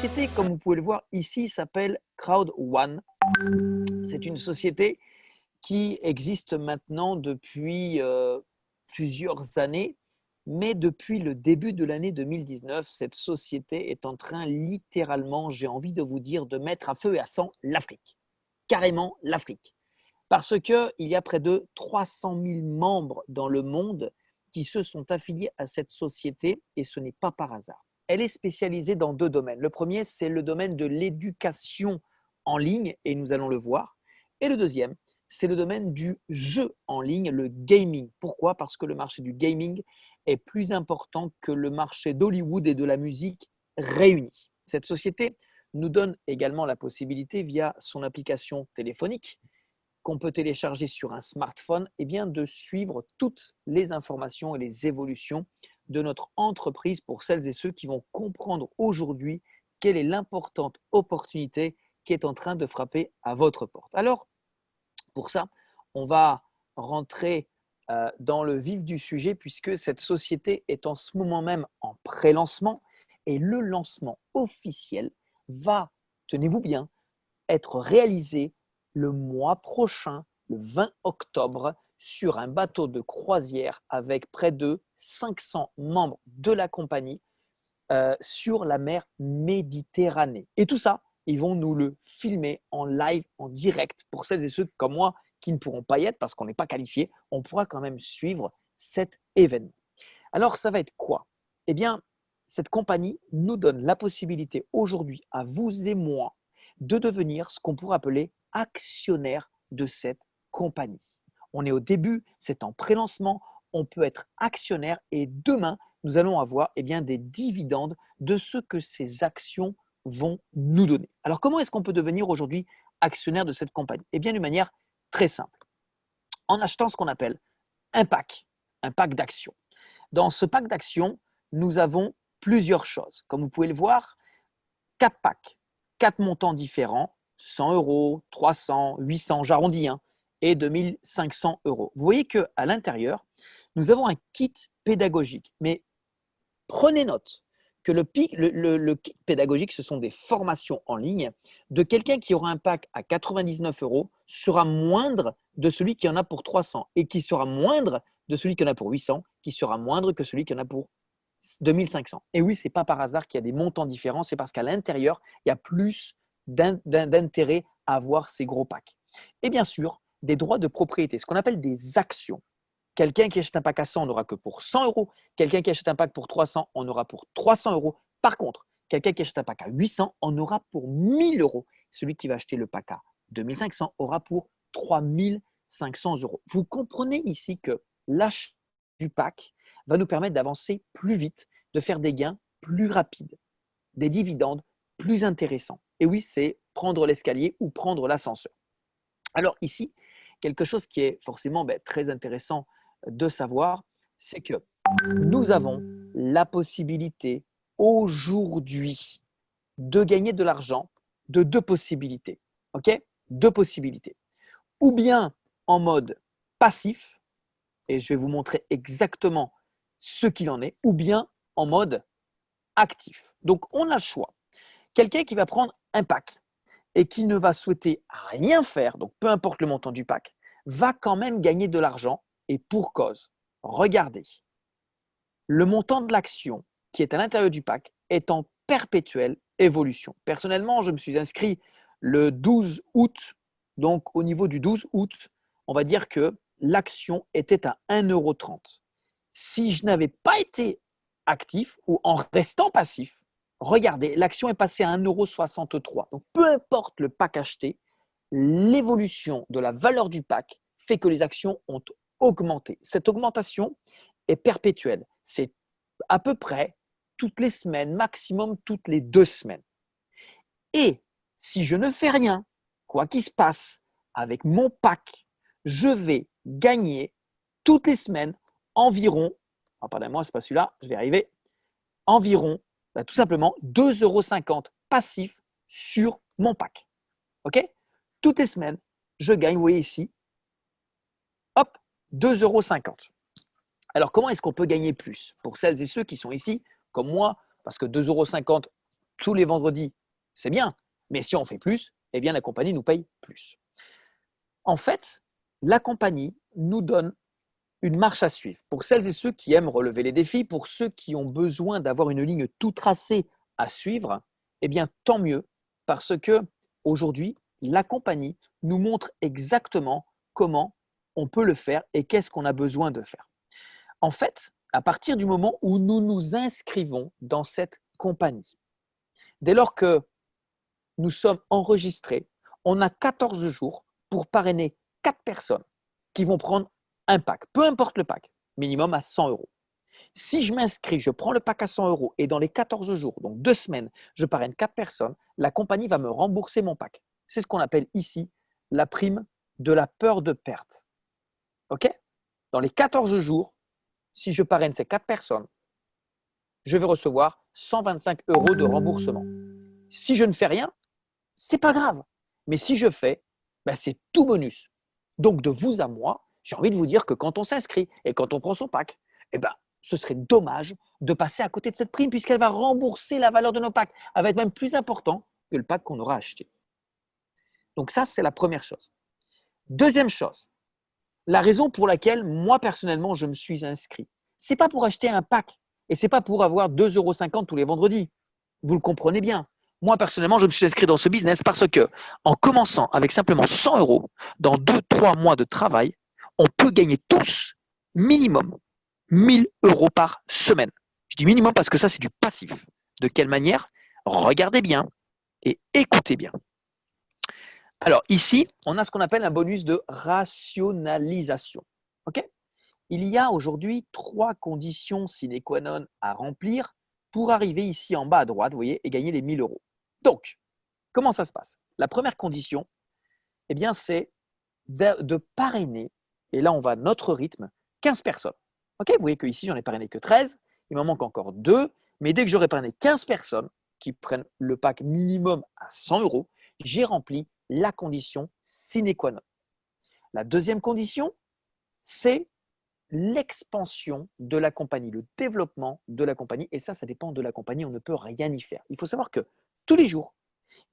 société, comme vous pouvez le voir ici, s'appelle Crowd1. C'est une société qui existe maintenant depuis plusieurs années, mais depuis le début de l'année 2019, cette société est en train littéralement, j'ai envie de vous dire, de mettre à feu et à sang l'Afrique. Carrément l'Afrique. Parce qu'il y a près de 300 000 membres dans le monde qui se sont affiliés à cette société et ce n'est pas par hasard. Elle est spécialisée dans deux domaines. Le premier, c'est le domaine de l'éducation en ligne et nous allons le voir. Et le deuxième, c'est le domaine du jeu en ligne, le gaming. Pourquoi? Parce que le marché du gaming est plus important que le marché d'Hollywood et de la musique réunis. Cette société nous donne également la possibilité, via son application téléphonique, qu'on peut télécharger sur un smartphone, eh bien, de suivre toutes les informations et les évolutions de notre entreprise pour celles et ceux qui vont comprendre aujourd'hui quelle est l'importante opportunité qui est en train de frapper à votre porte. Alors, pour ça, on va rentrer dans le vif du sujet puisque cette société est en ce moment même en pré-lancement et le lancement officiel va, tenez-vous bien, être réalisé le mois prochain, le 20 octobre, sur un bateau de croisière avec près de 500 membres de la compagnie sur la mer Méditerranée. Et tout ça, ils vont nous le filmer en live, en direct. Pour celles et ceux comme moi qui ne pourront pas y être parce qu'on n'est pas qualifié, on pourra quand même suivre cet événement. Alors, ça va être quoi? Eh bien, cette compagnie nous donne la possibilité aujourd'hui, à vous et moi, de devenir ce qu'on pourrait appeler actionnaire de cette compagnie. On est au début, c'est en pré-lancement, on peut être actionnaire et demain, nous allons avoir des dividendes de ce que ces actions vont nous donner. Alors, comment est-ce qu'on peut devenir aujourd'hui actionnaire de cette compagnie? Eh bien, d'une manière très simple, en achetant ce qu'on appelle un pack d'actions. Dans ce pack d'actions, nous avons plusieurs choses. Comme vous pouvez le voir, 4 packs, 4 montants différents, 100 euros, 300, 800, j'arrondis, et 2500 euros. Vous voyez qu'à l'intérieur, nous avons un kit pédagogique. Mais prenez note que le kit pédagogique, ce sont des formations en ligne de quelqu'un qui aura un pack à 99 euros sera moindre de celui qui en a pour 300 et qui sera moindre de celui qui en a pour 800, qui sera moindre que celui qui en a pour 2500. Et oui, ce n'est pas par hasard qu'il y a des montants différents, c'est parce qu'à l'intérieur, il y a plus d'intérêt à avoir ces gros packs. Et bien sûr, des droits de propriété, ce qu'on appelle des actions. Quelqu'un qui achète un pack à 100 n'aura que pour 100 euros. Quelqu'un qui achète un pack pour 300 en aura pour 300 euros. Par contre, quelqu'un qui achète un pack à 800 en aura pour 1000 euros. Celui qui va acheter le pack à 2500 aura pour 3500 euros. Vous comprenez ici que l'achat du pack va nous permettre d'avancer plus vite, de faire des gains plus rapides, des dividendes plus intéressants. Et oui, c'est prendre l'escalier ou prendre l'ascenseur. Alors ici, quelque chose qui est forcément très intéressant de savoir, c'est que nous avons la possibilité aujourd'hui de gagner de l'argent de deux possibilités. OK? Deux possibilités. Ou bien en mode passif, et je vais vous montrer exactement ce qu'il en est, ou bien en mode actif. Donc, on a le choix. Quelqu'un qui va prendre un pack et qui ne va souhaiter rien faire, donc peu importe le montant du pack, va quand même gagner de l'argent et pour cause. Regardez, le montant de l'action qui est à l'intérieur du pack est en perpétuelle évolution. Personnellement, je me suis inscrit le 12 août, donc au niveau du 12 août, on va dire que l'action était à 1,30 €. Si je n'avais pas été actif ou en restant passif, regardez, l'action est passée à 1,63 €. Donc, peu importe le pack acheté, l'évolution de la valeur du pack fait que les actions ont augmenté. Cette augmentation est perpétuelle. C'est à peu près toutes les semaines, maximum toutes les 2 semaines. Et si je ne fais rien, quoi qu'il se passe avec mon pack, je vais gagner toutes les semaines environ, pardonnez-moi, ce n'est pas celui-là, je vais arriver, environ, tout simplement 2,50 € passifs sur mon pack. OK? Toutes les semaines, je gagne, vous voyez ici, hop, 2,50 €. Alors, comment est-ce qu'on peut gagner plus? Pour celles et ceux qui sont ici, comme moi, parce que 2,50 € tous les vendredis, c'est bien. Mais si on fait plus, eh bien la compagnie nous paye plus. En fait, la compagnie nous donne une marche à suivre. Pour celles et ceux qui aiment relever les défis, pour ceux qui ont besoin d'avoir une ligne tout tracée à suivre, eh bien tant mieux, parce que aujourd'hui, la compagnie nous montre exactement comment on peut le faire et qu'est-ce qu'on a besoin de faire. En fait, à partir du moment où nous nous inscrivons dans cette compagnie, dès lors que nous sommes enregistrés, on a 14 jours pour parrainer 4 personnes qui vont prendre un pack, peu importe le pack, minimum à 100 euros. Si je m'inscris, je prends le pack à 100 euros et dans les 14 jours, donc 2 semaines, je parraine 4 personnes, la compagnie va me rembourser mon pack. C'est ce qu'on appelle ici la prime de la peur de perte. OK? Dans les 14 jours, si je parraine ces 4 personnes, je vais recevoir 125 euros de remboursement. Si je ne fais rien, c'est pas grave. Mais si je fais, ben c'est tout bonus. Donc de vous à moi, j'ai envie de vous dire que quand on s'inscrit et quand on prend son pack, eh ben, ce serait dommage de passer à côté de cette prime puisqu'elle va rembourser la valeur de nos packs. Elle va être même plus important que le pack qu'on aura acheté. Donc ça, c'est la première chose. Deuxième chose, la raison pour laquelle moi personnellement je me suis inscrit, c'est pas pour acheter un pack et c'est pas pour avoir 2,50 € tous les vendredis. Vous le comprenez bien. Moi personnellement, je me suis inscrit dans ce business parce que en commençant avec simplement 100 euros, dans 2-3 mois de travail, on peut gagner tous minimum 1000 euros par semaine. Je dis minimum parce que ça c'est du passif. De quelle manière? Regardez bien et écoutez bien. Alors ici, on a ce qu'on appelle un bonus de rationalisation. Ok? Il y a aujourd'hui 3 conditions sine qua non à remplir pour arriver ici en bas à droite, vous voyez, et gagner les 1000 euros. Donc, comment ça se passe? La première condition, eh bien, c'est de parrainer, et là on va à notre rythme, 15 personnes. Ok? Vous voyez qu'ici, j'en ai parrainé que 13, il m'en manque encore 2, mais dès que j'aurai parrainé 15 personnes qui prennent le pack minimum à 100 euros, j'ai rempli la condition sine qua non. La deuxième condition, c'est l'expansion de la compagnie, le développement de la compagnie. Et ça dépend de la compagnie, on ne peut rien y faire. Il faut savoir que tous les jours,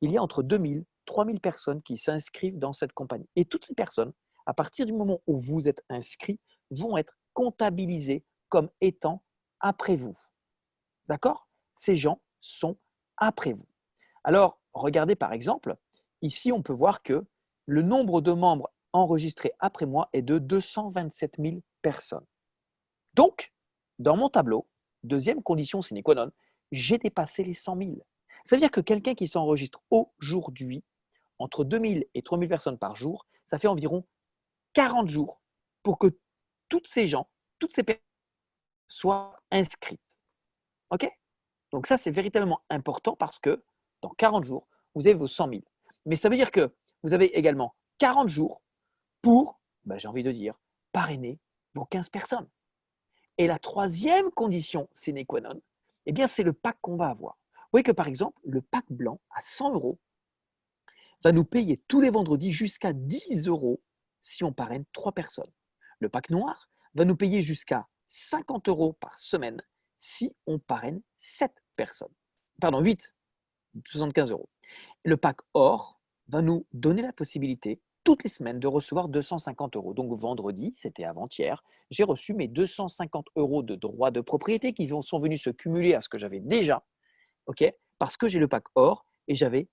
il y a entre 2000 3000 personnes qui s'inscrivent dans cette compagnie. Et toutes ces personnes, à partir du moment où vous êtes inscrit, vont être comptabilisées comme étant après vous. D'accord? Ces gens sont après vous. Alors, regardez par exemple, ici on peut voir que le nombre de membres enregistrés après moi est de 227 000 personnes. Donc, dans mon tableau, deuxième condition sine qua non, j'ai dépassé les 100 000. Ça veut dire que quelqu'un qui s'enregistre aujourd'hui, entre 2000 et 3000 personnes par jour, ça fait environ 40 jours pour que toutes ces gens, toutes ces personnes soient inscrites. OK? Donc ça, c'est véritablement important parce que dans 40 jours, vous avez vos 100 000. Mais ça veut dire que vous avez également 40 jours pour, j'ai envie de dire, parrainer vos 15 personnes. Et la troisième condition sine qua non, eh bien, c'est le pack qu'on va avoir. Vous voyez que par exemple, le pack blanc à 100 euros va nous payer tous les vendredis jusqu'à 10 euros si on parraine 3 personnes. Le pack noir va nous payer jusqu'à 50 euros par semaine si on parraine 7 personnes. Pardon, 8, 75 euros. Le pack or va nous donner la possibilité toutes les semaines de recevoir 250 euros. Donc vendredi, c'était avant-hier, j'ai reçu mes 250 euros de droits de propriété qui sont venus se cumuler à ce que j'avais déjà, ok, parce que j'ai le pack or et j'avais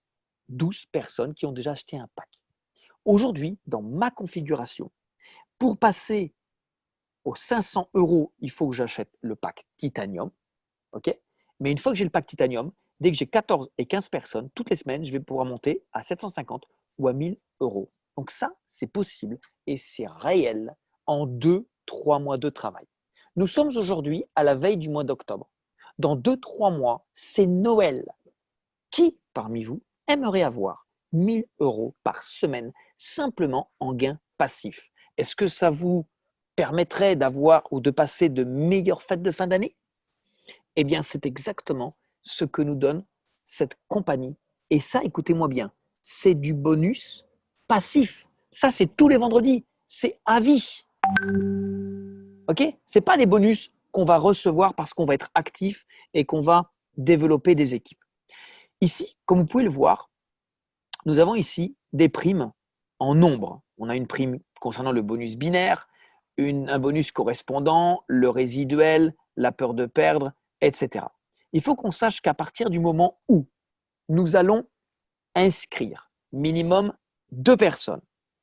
12 personnes qui ont déjà acheté un pack. Aujourd'hui, dans ma configuration, pour passer aux 500 euros, il faut que j'achète le pack titanium. Ok, mais une fois que j'ai le pack titanium, dès que j'ai 14 et 15 personnes, toutes les semaines, je vais pouvoir monter à 750 ou à 1000 euros. Donc ça, c'est possible et c'est réel en 2-3 mois de travail. Nous sommes aujourd'hui à la veille du mois d'octobre. Dans 2-3 mois, c'est Noël. Qui parmi vous aimerait avoir 1000 euros par semaine simplement en gain passif? Est-ce que ça vous permettrait d'avoir ou de passer de meilleures fêtes de fin d'année? Eh bien, c'est exactement ce que nous donne cette compagnie. Et ça, écoutez-moi bien, c'est du bonus passif. Ça, c'est tous les vendredis. C'est à vie. OK? Ce n'est pas les bonus qu'on va recevoir parce qu'on va être actif et qu'on va développer des équipes. Ici, comme vous pouvez le voir, nous avons ici des primes en nombre. On a une prime concernant le bonus binaire, un bonus correspondant, le résiduel, la peur de perdre, etc. Il faut qu'on sache qu'à partir du moment où nous allons inscrire minimum 2 personnes,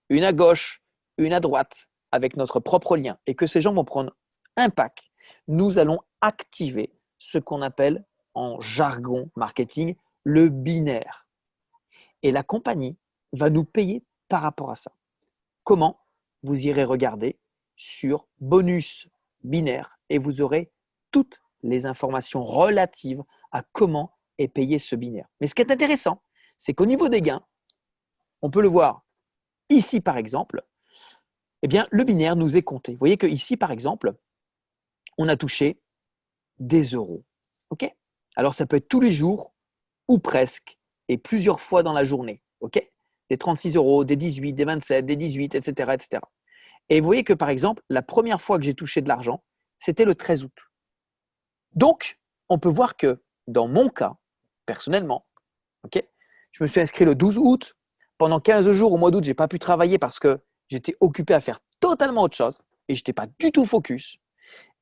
une à gauche, une à droite, avec notre propre lien, et que ces gens vont prendre un pack, nous allons activer ce qu'on appelle en jargon marketing le binaire. Et la compagnie va nous payer par rapport à ça. Comment? Vous irez regarder sur bonus binaire et vous aurez toutes les informations relatives à comment est payé ce binaire. Mais ce qui est intéressant, c'est qu'au niveau des gains, on peut le voir ici par exemple, eh bien, le binaire nous est compté. Vous voyez qu'ici par exemple, on a touché des euros. OK? Alors ça peut être tous les jours ou presque et plusieurs fois dans la journée. OK? Des 36 euros, des 18, des 27, des 18, etc., etc. Et vous voyez que par exemple, la première fois que j'ai touché de l'argent, c'était le 13 août. Donc, on peut voir que dans mon cas, personnellement, ok, je me suis inscrit le 12 août. Pendant 15 jours au mois d'août, je n'ai pas pu travailler parce que j'étais occupé à faire totalement autre chose et je n'étais pas du tout focus.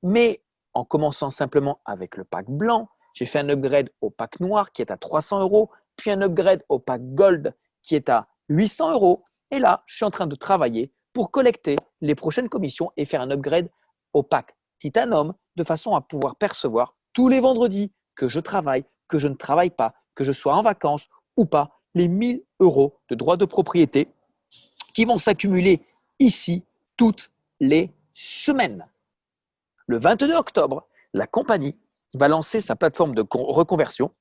Mais en commençant simplement avec le pack blanc, j'ai fait un upgrade au pack noir qui est à 300 euros, puis un upgrade au pack gold qui est à 800 euros. Et là, je suis en train de travailler pour collecter les prochaines commissions et faire un upgrade au pack titanium de façon à pouvoir percevoir tous les vendredis que je travaille, que je ne travaille pas, que je sois en vacances ou pas, les 1000 euros de droits de propriété qui vont s'accumuler ici toutes les semaines. Le 22 octobre, la compagnie va lancer sa plateforme de reconversion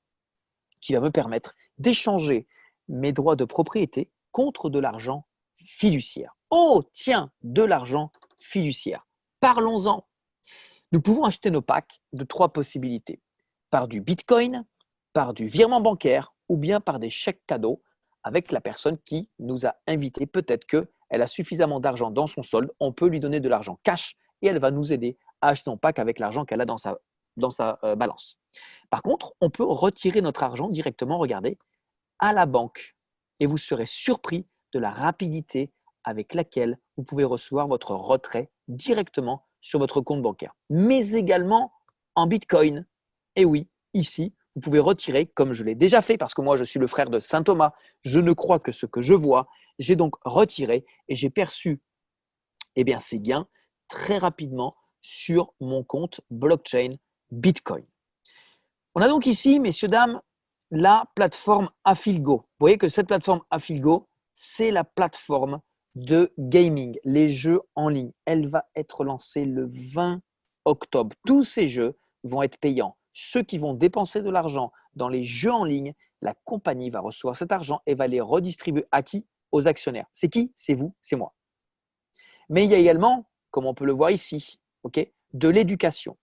qui va me permettre d'échanger mes droits de propriété contre de l'argent fiduciaire. Oh, tiens, de l'argent fiduciaire. Parlons-en. Nous pouvons acheter nos packs de 3 possibilités. Par du Bitcoin, par du virement bancaire ou bien par des chèques cadeaux avec la personne qui nous a invités. Peut-être qu'elle a suffisamment d'argent dans son solde, on peut lui donner de l'argent cash et elle va nous aider à acheter son pack avec l'argent qu'elle a dans sa balance. Par contre, on peut retirer notre argent directement, regardez, à la banque et vous serez surpris de la rapidité avec laquelle vous pouvez recevoir votre retrait directement sur votre compte bancaire, mais également en Bitcoin. Et oui, ici, vous pouvez retirer, comme je l'ai déjà fait, parce que moi, je suis le frère de Saint Thomas, je ne crois que ce que je vois. J'ai donc retiré et j'ai perçu ces gains très rapidement sur mon compte blockchain Bitcoin. On a donc ici, messieurs, dames, la plateforme Affilgo. Vous voyez que cette plateforme Affilgo, c'est la plateforme de gaming, les jeux en ligne. Elle va être lancée le 20 octobre. Tous ces jeux vont être payants. Ceux qui vont dépenser de l'argent dans les jeux en ligne, la compagnie va recevoir cet argent et va les redistribuer à qui? Aux actionnaires. C'est qui? C'est vous, c'est moi. Mais il y a également, comme on peut le voir ici, de l'éducation.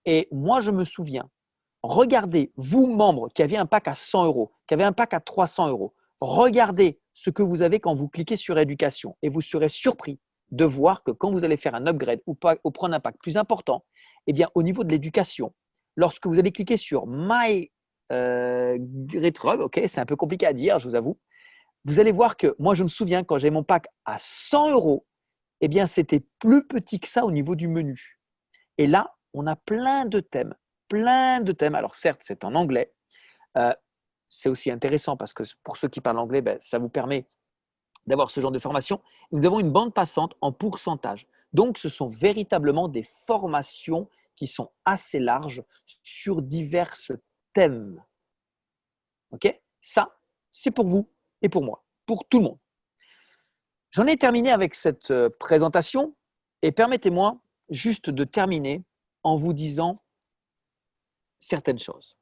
Et moi, je me souviens, regardez, vous membres qui aviez un pack à 100 euros, qui avez un pack à 300 euros, regardez ce que vous avez quand vous cliquez sur éducation et vous serez surpris de voir que quand vous allez faire un upgrade ou prendre un pack plus important, eh bien, au niveau de l'éducation, lorsque vous allez cliquer sur My Retrub, c'est un peu compliqué à dire, je vous avoue, vous allez voir que moi, je me souviens quand j'ai mon pack à 100 euros, eh bien, c'était plus petit que ça au niveau du menu. Et là, on a plein de thèmes, plein de thèmes. Alors certes, c'est en anglais. C'est aussi intéressant parce que pour ceux qui parlent anglais, ça vous permet d'avoir ce genre de formation. Nous avons une bande passante en pourcentage. Donc, ce sont véritablement des formations qui sont assez larges sur divers thèmes. OK? Ça, c'est pour vous et pour moi, pour tout le monde. J'en ai terminé avec cette présentation et permettez-moi juste de terminer en vous disant certaines choses.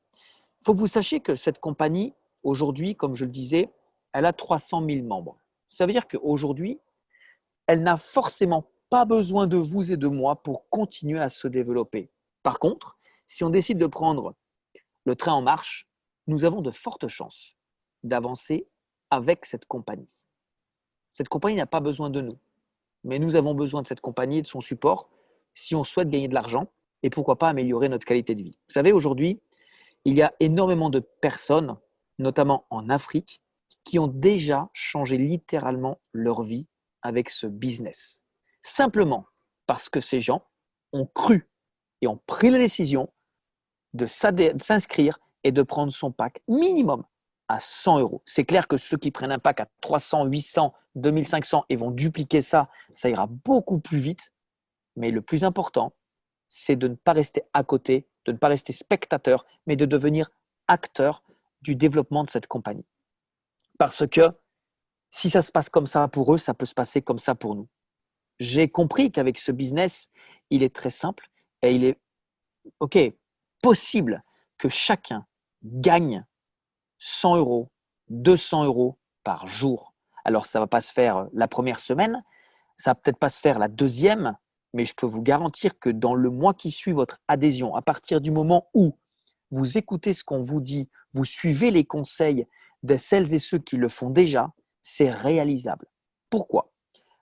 Il faut que vous sachiez que cette compagnie, aujourd'hui, comme je le disais, elle a 300 000 membres. Ça veut dire qu'aujourd'hui, elle n'a forcément pas besoin de vous et de moi pour continuer à se développer. Par contre, si on décide de prendre le train en marche, nous avons de fortes chances d'avancer avec cette compagnie. Cette compagnie n'a pas besoin de nous, mais nous avons besoin de cette compagnie et de son support si on souhaite gagner de l'argent et pourquoi pas améliorer notre qualité de vie. Vous savez, aujourd'hui, il y a énormément de personnes notamment en Afrique, qui ont déjà changé littéralement leur vie avec ce business. Simplement parce que ces gens ont cru et ont pris la décision de s'inscrire et de prendre son pack minimum à 100 euros. C'est clair que ceux qui prennent un pack à 300, 800, 2500 et vont dupliquer ça, ça ira beaucoup plus vite. Mais le plus important, c'est de ne pas rester à côté, de ne pas rester spectateur, mais de devenir acteur du développement de cette compagnie. Parce que si ça se passe comme ça pour eux, ça peut se passer comme ça pour nous. J'ai compris qu'avec ce business, il est très simple et il est possible que chacun gagne 100 euros, 200 euros par jour. Alors, ça ne va pas se faire la première semaine, ça ne va peut-être pas se faire la deuxième, mais je peux vous garantir que dans le mois qui suit votre adhésion, à partir du moment où vous écoutez ce qu'on vous dit, vous suivez les conseils de celles et ceux qui le font déjà, c'est réalisable. Pourquoi?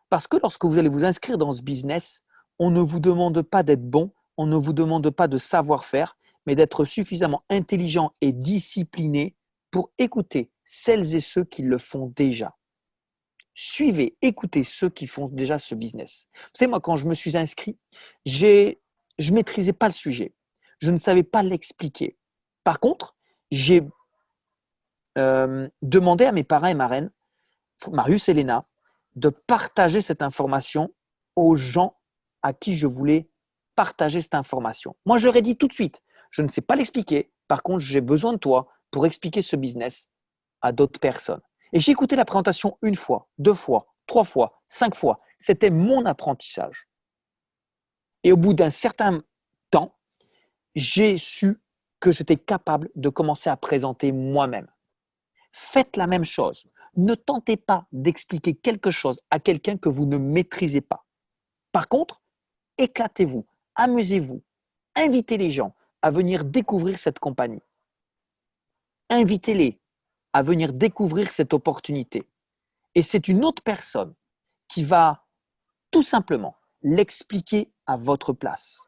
Parce que lorsque vous allez vous inscrire dans ce business, on ne vous demande pas d'être bon, on ne vous demande pas de savoir-faire, mais d'être suffisamment intelligent et discipliné pour écouter celles et ceux qui le font déjà. Suivez, écoutez ceux qui font déjà ce business. Vous savez, moi, quand je me suis inscrit, je ne maîtrisais pas le sujet. Je ne savais pas l'expliquer. Par contre, j'ai demandé à mes parrains et marraines, Marius et Léna, de partager cette information aux gens à qui je voulais partager cette information. Moi, je leur ai dit tout de suite, je ne sais pas l'expliquer. Par contre, j'ai besoin de toi pour expliquer ce business à d'autres personnes. Et j'ai écouté la présentation une fois, deux fois, trois fois, cinq fois. C'était mon apprentissage. Et au bout d'un certain temps, j'ai su que j'étais capable de commencer à présenter moi-même. Faites la même chose. Ne tentez pas d'expliquer quelque chose à quelqu'un que vous ne maîtrisez pas. Par contre, éclatez-vous, amusez-vous, invitez les gens à venir découvrir cette compagnie. Invitez-les à venir découvrir cette opportunité. Et c'est une autre personne qui va tout simplement l'expliquer à votre place.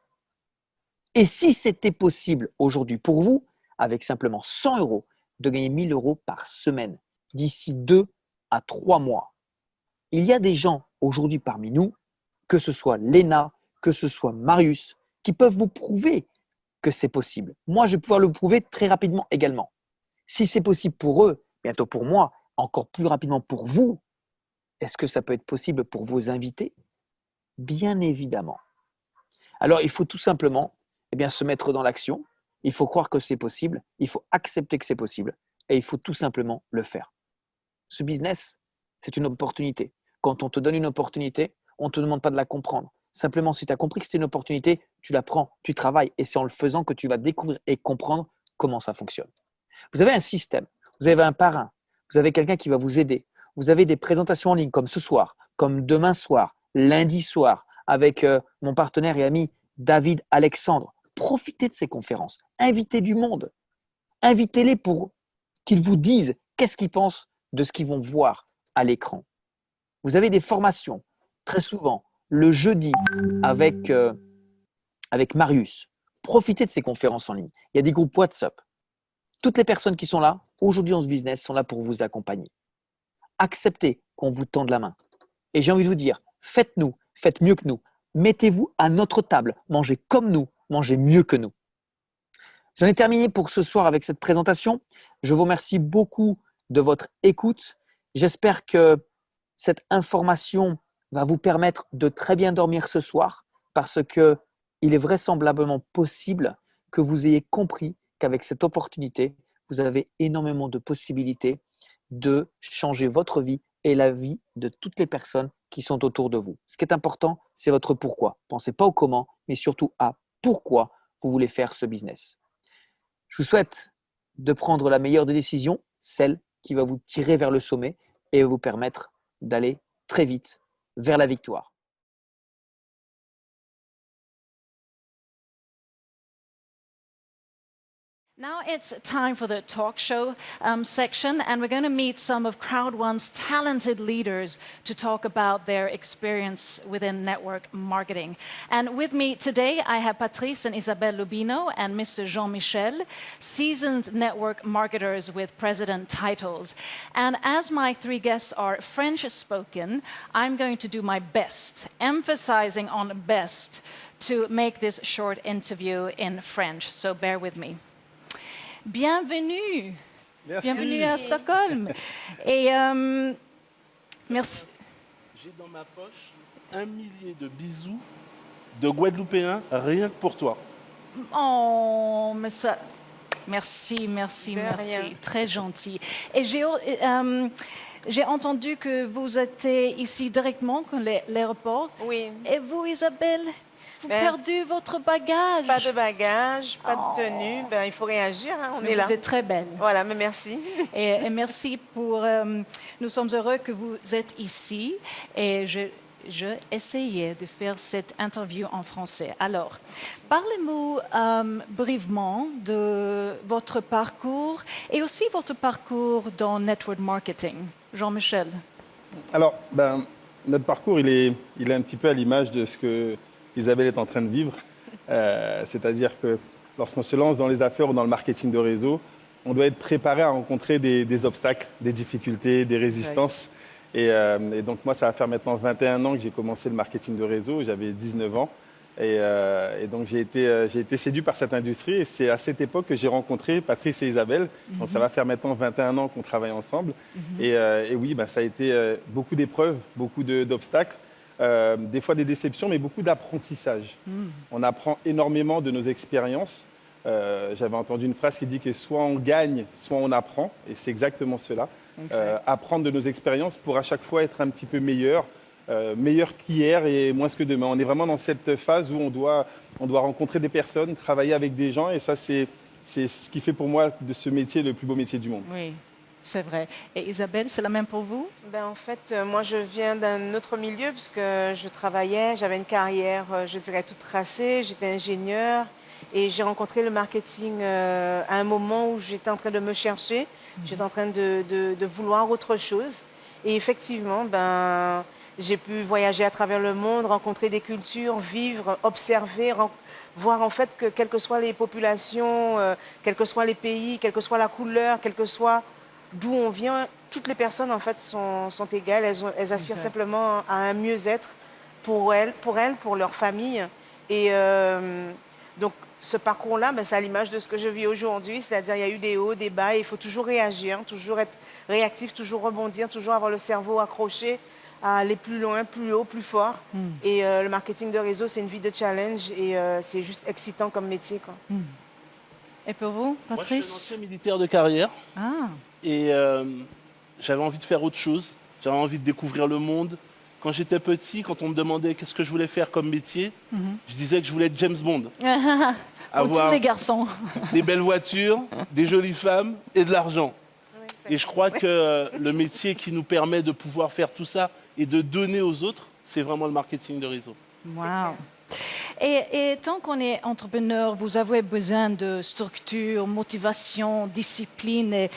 Et si c'était possible aujourd'hui pour vous, avec simplement 100 euros, de gagner 1000 euros par semaine d'ici 2 à 3 mois, il y a des gens aujourd'hui parmi nous, que ce soit Léna, que ce soit Marius, qui peuvent vous prouver que c'est possible. Moi, je vais pouvoir le prouver très rapidement également. Si c'est possible pour eux, bientôt pour moi, encore plus rapidement pour vous, est-ce que ça peut être possible pour vos invités? Bien évidemment. Alors, il faut tout simplement se mettre dans l'action. Il faut croire que c'est possible. Il faut accepter que c'est possible. Et il faut tout simplement le faire. Ce business, c'est une opportunité. Quand on te donne une opportunité, on ne te demande pas de la comprendre. Simplement, si tu as compris que c'est une opportunité, tu la prends, tu travailles. Et c'est en le faisant que tu vas découvrir et comprendre comment ça fonctionne. Vous avez un système, vous avez un parrain, vous avez quelqu'un qui va vous aider. Vous avez des présentations en ligne comme ce soir, comme demain soir, lundi soir, avec mon partenaire et ami David Alexandre. Profitez de ces conférences, invitez du monde, invitez-les pour qu'ils vous disent qu'est-ce qu'ils pensent de ce qu'ils vont voir à l'écran. Vous avez des formations, très souvent, le jeudi avec Marius. Profitez de ces conférences en ligne. Il y a des groupes WhatsApp. Toutes les personnes qui sont là, aujourd'hui dans ce business, sont là pour vous accompagner. Acceptez qu'on vous tende la main. Et j'ai envie de vous dire, faites-nous, faites mieux que nous. Mettez-vous à notre table, mangez comme nous, mangez mieux que nous. J'en ai terminé pour ce soir avec cette présentation. Je vous remercie beaucoup de votre écoute. J'espère que cette information va vous permettre de très bien dormir ce soir parce qu'il est vraisemblablement possible que vous ayez compris qu'avec cette opportunité, vous avez énormément de possibilités de changer votre vie et la vie de toutes les personnes qui sont autour de vous. Ce qui est important, c'est votre pourquoi. Pensez pas au comment, mais surtout à pourquoi vous voulez faire ce business. Je vous souhaite de prendre la meilleure des décisions, celle qui va vous tirer vers le sommet et vous permettre d'aller très vite vers la victoire. Now it's time for the talk show section, and we're going to meet some of Crowd One's talented leaders to talk about their experience within network marketing. And with me today, I have Patrice and Isabelle Lubino and Mr. Jean-Michel, seasoned network marketers with president titles. And as my three guests are French-spoken, I'm going to do my best, emphasizing on best, to make this short interview in French. So bear with me. Bienvenue. Merci. Bienvenue à Stockholm. Et merci. J'ai dans ma poche 1 millier de bisous de Guadeloupéens rien que pour toi. Oh, mais ça. Merci, merci, De merci. rien. Très gentil. Et j'ai entendu que vous étiez ici directement à l'aéroport. Oui, Et vous, Isabelle, vous Ben, perdu votre bagage. pas de bagages, pas Oh. de tenue. Ben, il faut réagir, hein, on Mais est là. vous êtes très belle. Voilà, mais merci. Et merci pour... nous sommes heureux que vous êtes ici. Et je essayais de faire cette interview en français. Alors, parlez-nous brièvement de votre parcours et aussi votre parcours dans network marketing. Jean-Michel. Alors, notre parcours, il est un petit peu à l'image de ce que Isabelle est en train de vivre. C'est-à-dire que lorsqu'on se lance dans les affaires ou dans le marketing de réseau, on doit être préparé à rencontrer des obstacles, des difficultés, des résistances. Et donc moi, ça va faire maintenant 21 ans que j'ai commencé le marketing de réseau. J'avais 19 ans. Et donc j'ai été séduit par cette industrie. Et c'est à cette époque que j'ai rencontré Patrice et Isabelle. Donc ça va faire maintenant 21 ans qu'on travaille ensemble. Et oui, ça a été beaucoup d'épreuves, beaucoup d'obstacles. Des fois des déceptions, mais beaucoup d'apprentissage. On apprend énormément de nos expériences. J'avais entendu une phrase qui dit que soit on gagne, soit on apprend. Et c'est exactement cela. Apprendre de nos expériences pour à chaque fois être un petit peu meilleur qu'hier et moins que demain. On est vraiment dans cette phase où on doit rencontrer des personnes, travailler avec des gens. Et ça, c'est ce qui fait pour moi de ce métier le plus beau métier du monde. Oui, c'est vrai. Et Isabelle, c'est la même pour vous? Ben, en fait, moi, je viens d'un autre milieu puisque je travaillais, j'avais une carrière, je dirais, toute tracée. J'étais ingénieur et j'ai rencontré le marketing à un moment où j'étais en train de me chercher. J'étais en train de vouloir autre chose. Et effectivement, j'ai pu voyager à travers le monde, rencontrer des cultures, vivre, observer, voir en fait que quelles que soient les populations, quels que soient les pays, quelle que soit la couleur, quel que soit d'où on vient, toutes les personnes en fait sont égales. Elles aspirent Exact. simplement à un mieux-être pour elles, pour leur famille. Et donc ce parcours-là, c'est à l'image de ce que je vis aujourd'hui, c'est-à-dire il y a eu des hauts, des bas, et il faut toujours réagir, toujours être réactif, toujours rebondir, toujours avoir le cerveau accroché à aller plus loin, plus haut, plus fort. Et le marketing de réseau, c'est une vie de challenge et c'est juste excitant comme métier, quoi. Et pour vous, Moi, je suis un Patrice? ancien militaire de carrière. Ah, Et j'avais envie de faire autre chose. J'avais envie de découvrir le monde. Quand j'étais petit, quand on me demandait qu'est-ce que je voulais faire comme métier, je disais que je voulais être James Bond. pour tous les garçons. des belles voitures, des jolies femmes et de l'argent. Et je crois que le métier qui nous permet de pouvoir faire tout ça et de donner aux autres, c'est vraiment le marketing de réseau. Wow. Et tant qu'on est entrepreneur, vous avez besoin de structure, motivation, discipline et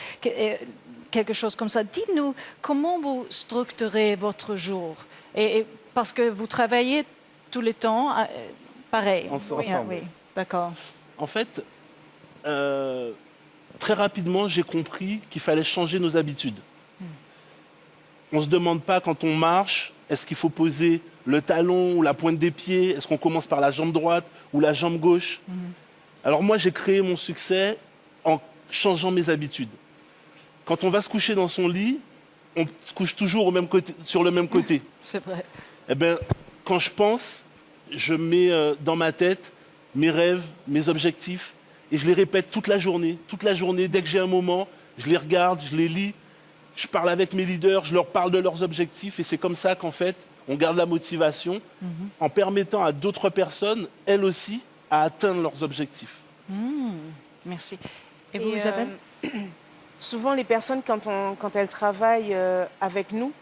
quelque chose comme ça. Dites-nous comment vous structurez votre jour. Et parce que vous travaillez tout le temps, pareil. Ensemble. Oui, d'accord. En fait, très rapidement, j'ai compris qu'il fallait changer nos habitudes. On ne se demande pas quand on marche, est-ce qu'il faut poser le talon ou la pointe des pieds? Est-ce qu'on commence par la jambe droite ou la jambe gauche? Alors moi, j'ai créé mon succès en changeant mes habitudes. Quand on va se coucher dans son lit, on se couche toujours sur le même côté. C'est vrai. Eh bien, quand je pense, je mets dans ma tête mes rêves, mes objectifs, et je les répète toute la journée. Toute la journée, dès que j'ai un moment, je les regarde, je les lis, je parle avec mes leaders, je leur parle de leurs objectifs, et c'est comme ça qu'en fait, on garde la motivation en permettant à d'autres personnes, elles aussi, à atteindre leurs objectifs. Merci. Et vous, Et, Isabelle? Souvent, les personnes, quand elles travaillent avec nous,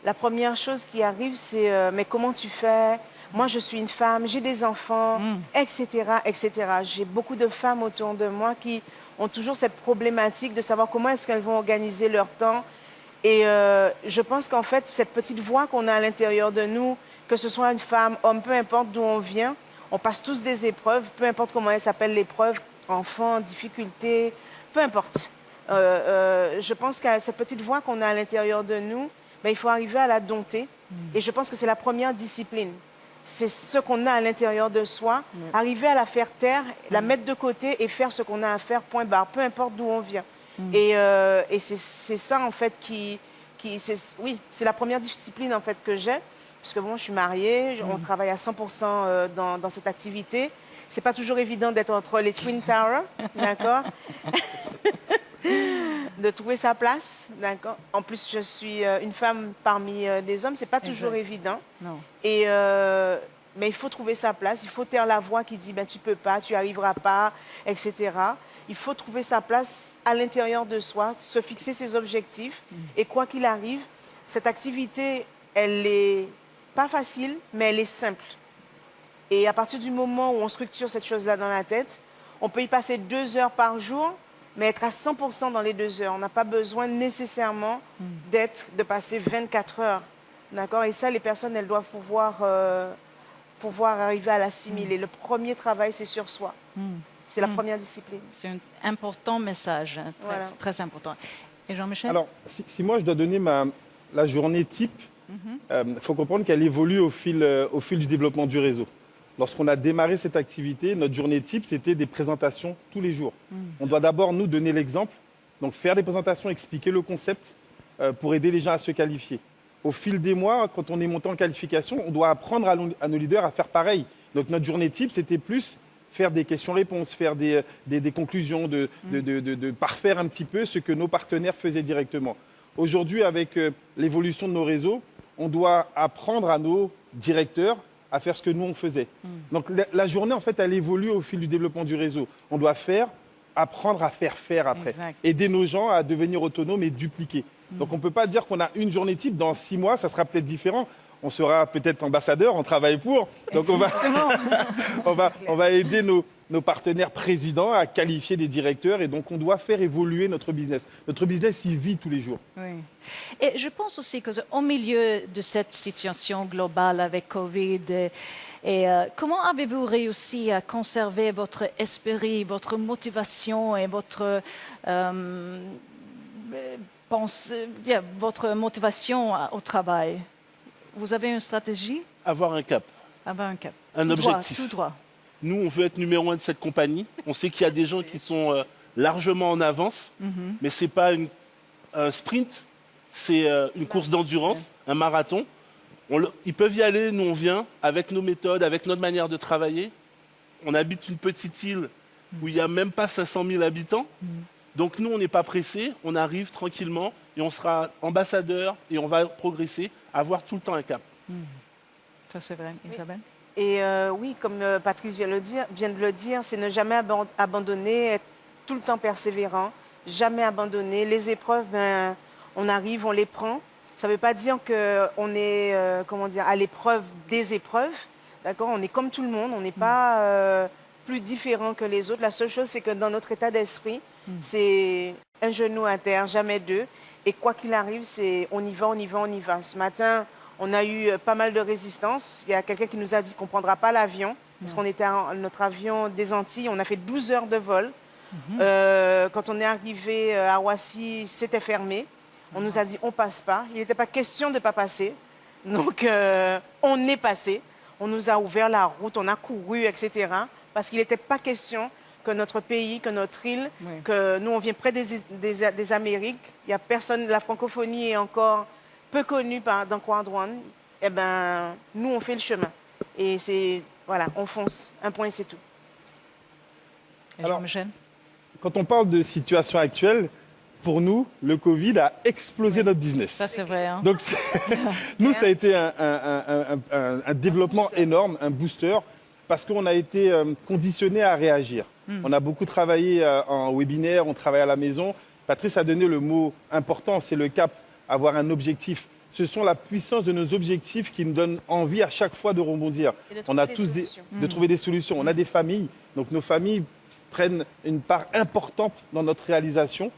la première chose qui arrive, c'est mais comment tu fais? Moi, je suis une femme, j'ai des enfants, etc., etc. J'ai beaucoup de femmes autour de moi qui ont toujours cette problématique de savoir comment est-ce qu'elles vont organiser leur temps. Et je pense qu'en fait, cette petite voix qu'on a à l'intérieur de nous, que ce soit une femme, homme, peu importe d'où on vient, on passe tous des épreuves, peu importe comment elles s'appellent l'épreuve, enfant, difficulté, peu importe. Je pense qu'à cette petite voix qu'on a à l'intérieur de nous, ben, il faut arriver à la dompter. Et je pense que c'est la première discipline. C'est ce qu'on a à l'intérieur de soi, arriver à la faire taire, la mettre de côté et faire ce qu'on a à faire, point barre, peu importe d'où on vient. Et c'est ça, en fait, oui, c'est la première discipline, en fait, que j'ai, puisque bon, je suis mariée, on travaille à 100% dans cette activité. C'est pas toujours évident d'être entre les Twin Towers, d'accord? De trouver sa place, d'accord? En plus, je suis une femme parmi des hommes, c'est pas toujours évident. Non. Mais il faut trouver sa place, il faut taire la voix qui dit ben, tu peux pas, tu arriveras pas, etc. Il faut trouver sa place à l'intérieur de soi, se fixer ses objectifs. Et quoi qu'il arrive, cette activité, elle n'est pas facile, mais elle est simple. Et à partir du moment où on structure cette chose-là dans la tête, on peut y passer 2 heures par jour, mais être à 100% dans les 2 heures. On n'a pas besoin nécessairement de passer 24 heures. D'accord? Et ça, les personnes, elles doivent pouvoir arriver à l'assimiler. Le premier travail, c'est sur soi. C'est la première discipline. C'est un important message, hein, très, Voilà. très important. Et Jean-Michel? Alors, si moi je dois donner la journée type, faut comprendre qu'elle évolue au fil du développement du réseau. Lorsqu'on a démarré cette activité, notre journée type, c'était des présentations tous les jours. On doit d'abord nous donner l'exemple, donc faire des présentations, expliquer le concept pour aider les gens à se qualifier. Au fil des mois, quand on est monté en qualification, on doit apprendre à nos leaders à faire pareil. Donc notre journée type, c'était plus faire des questions-réponses, faire des conclusions, de parfaire un petit peu ce que nos partenaires faisaient directement. Aujourd'hui, avec l'évolution de nos réseaux, on doit apprendre à nos directeurs à faire ce que nous, on faisait. Donc la journée, en fait, elle évolue au fil du développement du réseau. On doit apprendre à faire après. Exact. Aider nos gens à devenir autonomes et dupliquer. Donc on ne peut pas dire qu'on a une journée type. Dans 6 mois, ça sera peut-être différent. On sera peut-être ambassadeur, on travaille pour. Donc on va aider nos partenaires présidents à qualifier des directeurs. Et donc on doit faire évoluer notre business. Notre business, il vit tous les jours. Oui. Et je pense aussi qu'au milieu de cette situation globale avec Covid, comment avez-vous réussi à conserver votre esprit, votre motivation et votre motivation au travail? Vous avez une stratégie? Avoir un cap, Avoir un cap. un Tout droit, objectif. tout droit. Nous, on veut être numéro 1 de cette compagnie. On sait qu'il y a des gens qui sont largement en avance, mais ce n'est pas un sprint, c'est une course d'endurance, un marathon. Ils peuvent y aller, nous on vient, avec nos méthodes, avec notre manière de travailler. On habite une petite île où il n'y a même pas 500 000 habitants. Donc nous, on n'est pas pressés, on arrive tranquillement et on sera ambassadeur et on va progresser, avoir tout le temps un cap. Ça, c'est vrai. Isabelle? Et oui, comme Patrice vient de le dire, c'est ne jamais abandonner, être tout le temps persévérant, jamais abandonner. Les épreuves, ben, on arrive, on les prend. Ça ne veut pas dire qu'on est à l'épreuve des épreuves. D'accord? On est comme tout le monde, on n'est pas plus différent que les autres. La seule chose, c'est que dans notre état d'esprit, c'est un genou à terre, jamais deux. Et quoi qu'il arrive, c'est on y va, on y va, on y va. Ce matin, on a eu pas mal de résistance. Il y a quelqu'un qui nous a dit qu'on ne prendra pas l'avion, parce qu'on était notre avion des Antilles. On a fait 12 heures de vol. Quand on est arrivé à Roissy, c'était fermé. On nous a dit on passe pas. Il n'était pas question de ne pas passer. Donc, on est passé. On nous a ouvert la route, on a couru, etc. Parce qu'il n'était pas question que notre pays, que notre île, que nous, on vient près des Amériques. Il n'y a personne, la francophonie est encore peu connue dans Quadron. Eh bien, nous, on fait le chemin. Et c'est, voilà, on fonce. Un point, c'est tout. Et Alors, Jean-Michel? Quand on parle de situation actuelle, pour nous, le Covid a explosé notre business. Ça, c'est vrai. Hein? Donc, nous, ça a été un développement énorme, un booster, parce qu'on a été conditionné à réagir. On a beaucoup travaillé en webinaire, on travaille à la maison. Patrice a donné le mot important, c'est le cap, avoir un objectif. Ce sont la puissance de nos objectifs qui nous donnent envie à chaque fois de rebondir. On a tous de trouver des solutions. On a des familles, donc nos familles prennent une part importante dans notre réalisation.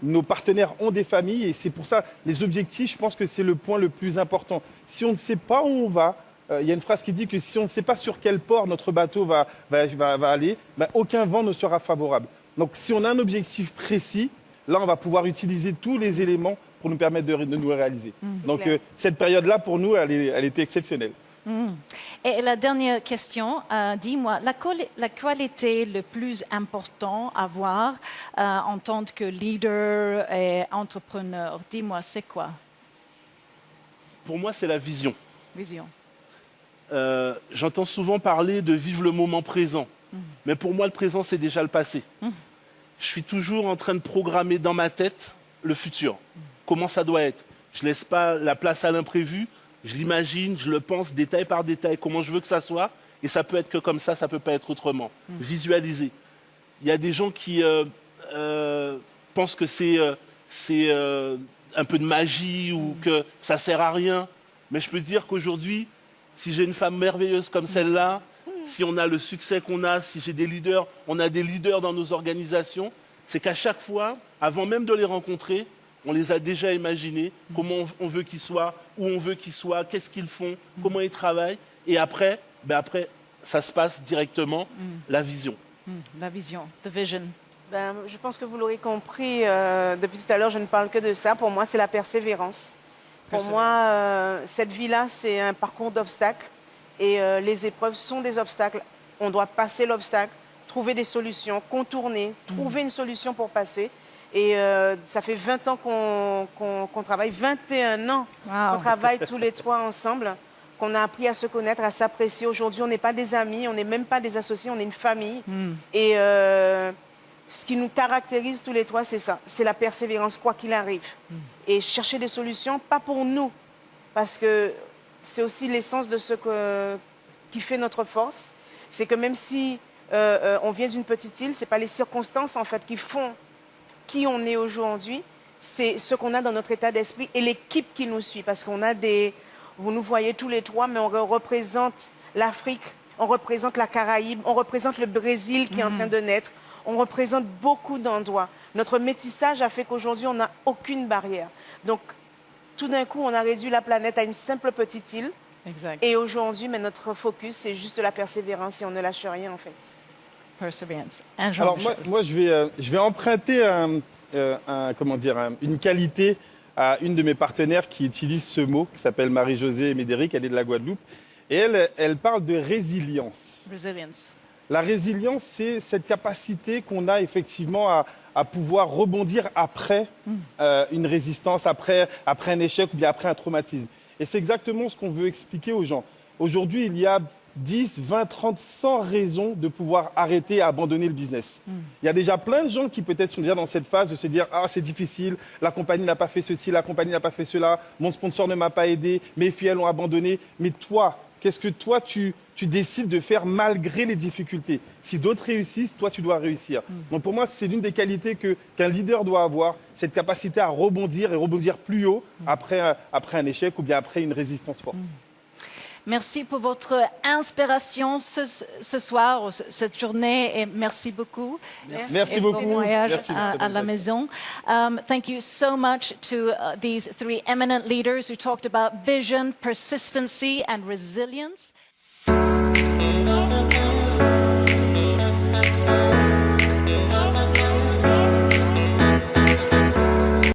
Nos partenaires ont des familles et c'est pour ça, les objectifs, je pense que c'est le point le plus important. Si on ne sait pas où on va, il y a une phrase qui dit que si on ne sait pas sur quel port notre bateau va aller, ben, aucun vent ne sera favorable. Donc si on a un objectif précis, là on va pouvoir utiliser tous les éléments pour nous permettre de nous réaliser. Donc cette période-là, pour nous, elle était exceptionnelle. Et la dernière question, dis-moi, la qualité le plus importante à avoir en tant que leader et entrepreneur, dis-moi, c'est quoi? Pour moi, c'est la vision. Vision. J'entends souvent parler de vivre le moment présent. Mais pour moi, le présent, c'est déjà le passé. Je suis toujours en train de programmer dans ma tête le futur. Comment ça doit être. Je ne laisse pas la place à l'imprévu. Je l'imagine, je le pense détail par détail, comment je veux que ça soit. Et ça peut être que comme ça ne peut pas être autrement. Visualiser. Il y a des gens qui pensent que c'est un peu de magie ou que ça ne sert à rien. Mais je peux dire qu'aujourd'hui, si j'ai une femme merveilleuse comme celle-là, si on a le succès qu'on a, si j'ai des leaders, on a des leaders dans nos organisations, c'est qu'à chaque fois, avant même de les rencontrer, on les a déjà imaginés, comment on veut qu'ils soient, où on veut qu'ils soient, qu'est-ce qu'ils font, comment ils travaillent. Et après, ça se passe directement, la vision. La vision, the vision. Je pense que vous l'aurez compris, depuis tout à l'heure, je ne parle que de ça. Pour moi, c'est la persévérance. Pour moi, cette vie-là, c'est un parcours d'obstacles. Et les épreuves sont des obstacles. On doit passer l'obstacle, trouver des solutions, contourner, trouver une solution pour passer. Et ça fait 20 ans qu'on travaille, 21 ans qu'on travaille tous les trois ensemble, qu'on a appris à se connaître, à s'apprécier. Aujourd'hui, on n'est pas des amis, on n'est même pas des associés, on est une famille. Et ce qui nous caractérise tous les trois, c'est ça, c'est la persévérance, quoi qu'il arrive. Et chercher des solutions, pas pour nous, parce que c'est aussi l'essence de ce qui fait notre force. C'est que même si on vient d'une petite île, ce n'est pas les circonstances en fait qui font qui on est aujourd'hui, c'est ce qu'on a dans notre état d'esprit et l'équipe qui nous suit. Parce qu'on a vous nous voyez tous les trois, mais on représente l'Afrique, on représente la Caraïbe, on représente le Brésil qui est en train de naître, on représente beaucoup d'endroits. Notre métissage a fait qu'aujourd'hui, on n'a aucune barrière. Donc, tout d'un coup, on a réduit la planète à une simple petite île. Exact. Et aujourd'hui, notre focus, c'est juste la persévérance et on ne lâche rien, en fait. Perseverance. Alors moi je vais emprunter une qualité à une de mes partenaires qui utilise ce mot, qui s'appelle Marie-Josée Médéric, elle est de la Guadeloupe. Et elle parle de résilience. Resilience. La résilience, c'est cette capacité qu'on a effectivement à pouvoir rebondir après une résistance, après un échec ou bien après un traumatisme. Et c'est exactement ce qu'on veut expliquer aux gens. Aujourd'hui, il y a 10, 20, 30, 100 raisons de pouvoir arrêter et abandonner le business. Il y a déjà plein de gens qui peut-être sont déjà dans cette phase de se dire « Ah, c'est difficile, la compagnie n'a pas fait ceci, la compagnie n'a pas fait cela, mon sponsor ne m'a pas aidé, mes filles, elles ont abandonné. » Mais toi, qu'est-ce que toi, tu décides de faire malgré les difficultés? Si d'autres réussissent, toi, tu dois réussir. Donc pour moi, c'est l'une des qualités qu'un leader doit avoir, cette capacité à rebondir et rebondir plus haut après un échec ou bien après une résistance forte. Merci pour votre inspiration ce soir, cette journée, et merci beaucoup. Merci beaucoup. Bon voyage Merci, à la maison. Thank you so much to these three eminent leaders who talked about vision, persistency, and resilience.